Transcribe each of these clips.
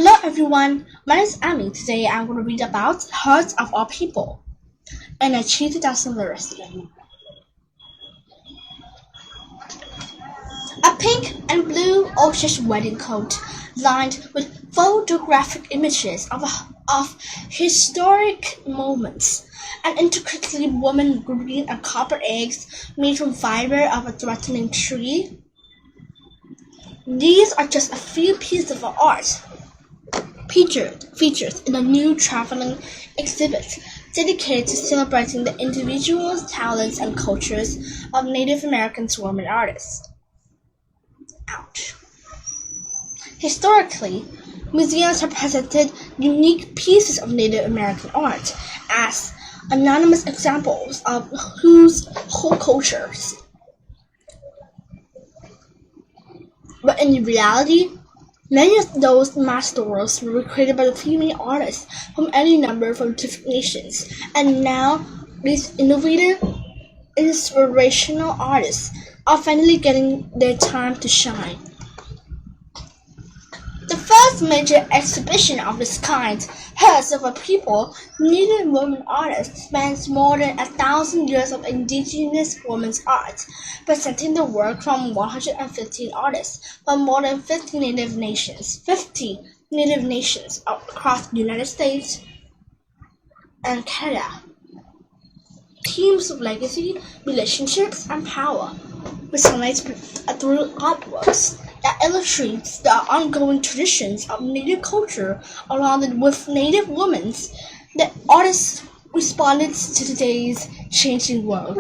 Hello everyone, my name is Amy. Today I'm going to read about Hearts of Our People, and I choose 2000 literacy. A pink and blue ostrich wedding coat lined with photographic images of historic moments, and intricately woven green and copper eggs made from fiber of a threatening tree. These are just a few pieces of art featured in a new traveling exhibit dedicated to celebrating the individual talents and cultures of Native American women artists. Ouch. Historically, museums have presented unique pieces of Native American art as anonymous examples of whose whole cultures. But in reality, many of those masterworks were created by the female artists from any number of different nations, and now these innovative, inspirational artists are finally getting their time to shine. The first major exhibition of this kind, Hearts of a People, Native women artists, spans more than 1,000 years of indigenous women's art, presenting the work from 115 artists from more than 50 Native nations across the United States and Canada. Themes of legacy, relationships, and power resonates through artworks that illustrates the ongoing traditions of Native culture along with Native women. The artists responded to today's changing world.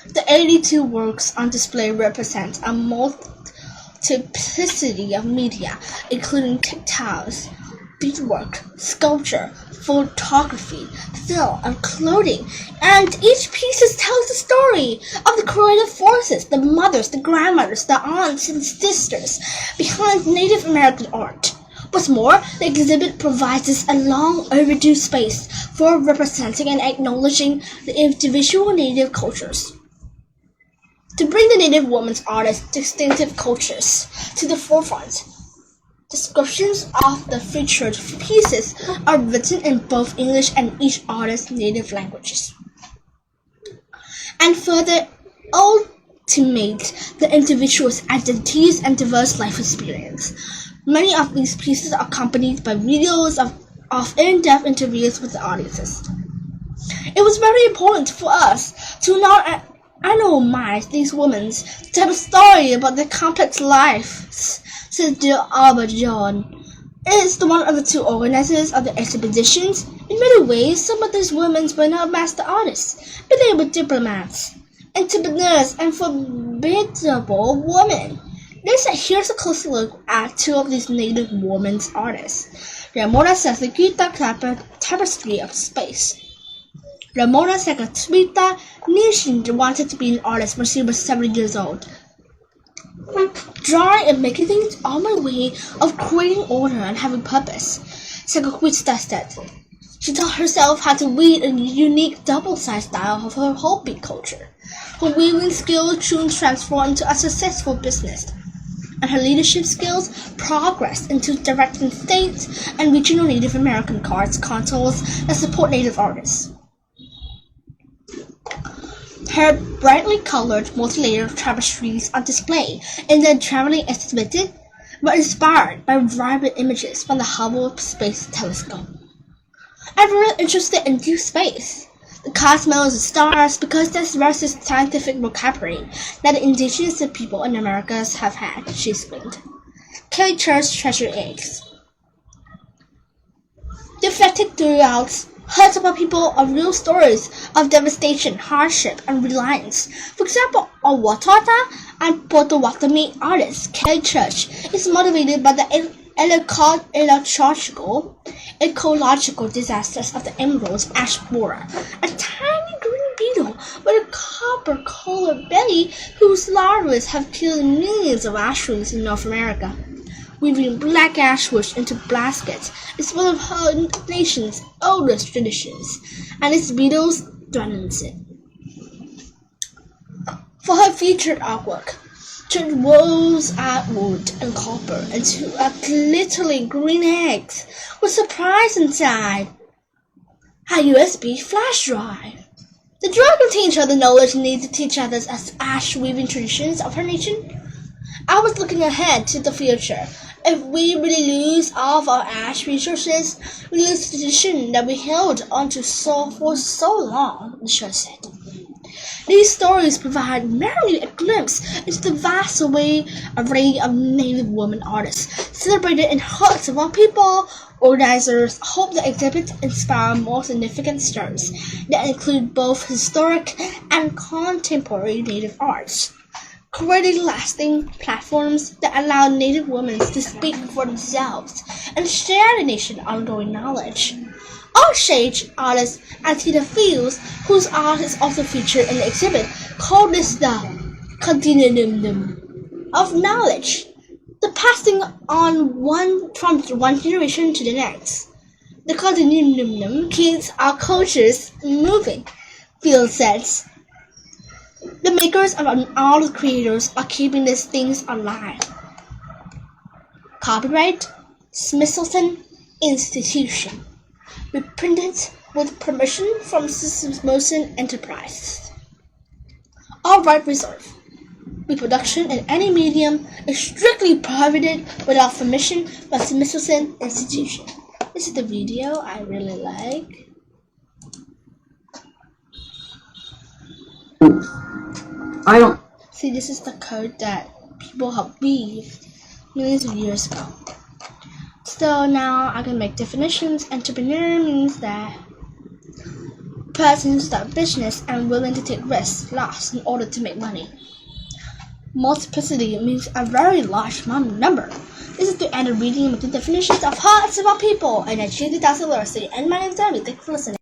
The 82 works on display represent a multiplicity of media, including textiles, beadwork, sculpture, photography, film, and clothing, and each piece tells the story of the creative forces, the mothers, the grandmothers, the aunts and sisters behind Native American art. What's more, the exhibit provides us a long overdue space for representing and acknowledging the individual Native cultures. To bring the Native women's artists' distinctive cultures to the forefront, descriptions of the featured pieces are written in both English and each artist's native languages, and further ultimate the individual's identities and diverse life experience. Many of these pieces are accompanied by videos of in-depth interviews with the audiences. It was very important for us to not anonymize these women to tell a story about their complex lives, said Jill Albert John. Is one of the two organizers of the exhibitions. In many ways, some of these women were not master artists, but they were diplomats, entrepreneurs, and formidable women. Here's a closer look at two of these Native women's artists. Ramona Sakakita Tapestry of Space. Ramona Sakakita knew she wanted to be an artist when she was 7 years old. Drawing and making things are my way of creating order and having purpose, Sakakita said. She taught herself how to weave a unique double-sided style of her Hopi culture. Her weaving skills soon transformed into a successful business, and her leadership skills progressed into directing state and regional Native American arts councils that support Native artists. Her brightly colored, multi-layered tapestries on display in the traveling exhibit were inspired by vibrant images from the Hubble Space Telescope. I'm really interested in deep space, the cosmos, and stars, because that's the rarest scientific vocabulary that the indigenous people in America have had, she explained. Kelly Church treasured eggs. Reflected throughout, Hearts of a People are real stories of devastation, hardship, and reliance. For example, a Watata and Potawatomi artist, Kelly Church, is motivated by the ecological disasters of the Emerald ash borer, a tiny green beetle with a copper-colored belly whose larvae have killed millions of ash trees in North America. Weaving black ashwood into baskets is one of her nation's oldest traditions, and its beetles threatens it. For her featured artwork, turned walls at wood and copper into a glittering green eggs with surprise inside. A USB flash drive. The drive contains all the knowledge needed to teach others as ash weaving traditions of her nation. I was looking ahead to the future. If we really lose all of our ash resources, we lose the tradition that we held onto for so long, the show said. These stories provide merely a glimpse into the vast array of Native women artists celebrated in hearts of all people. Organizers hope the exhibits inspire more significant stories that include both historic and contemporary Native arts, creating lasting platforms that allow Native women to speak for themselves and share the nation's ongoing knowledge. Osage artist Antita Fields, whose art is also featured in the exhibit, called this the continuum of knowledge, the passing on from one generation to the next. The continuum keeps our cultures moving, Fields says. The makers and all the creators are keeping these things alive. Copyright Smithsonian Institution. Reprinted with permission from Smithsonian Enterprise. All right reserved. Reproduction in any medium is strictly prohibited without permission by the Smithsonian Institution. This is the video I really like. I don't. See, this is the code that people have weaved millions of years ago. So now I can make definitions. Entrepreneur means that person who start business and willing to take risks, loss in order to make money. Multiplicity means a very large number. This is the end of reading of the definitions of hearts of all people, and I choose the literacy. And my name is Abby. Thank you for listening.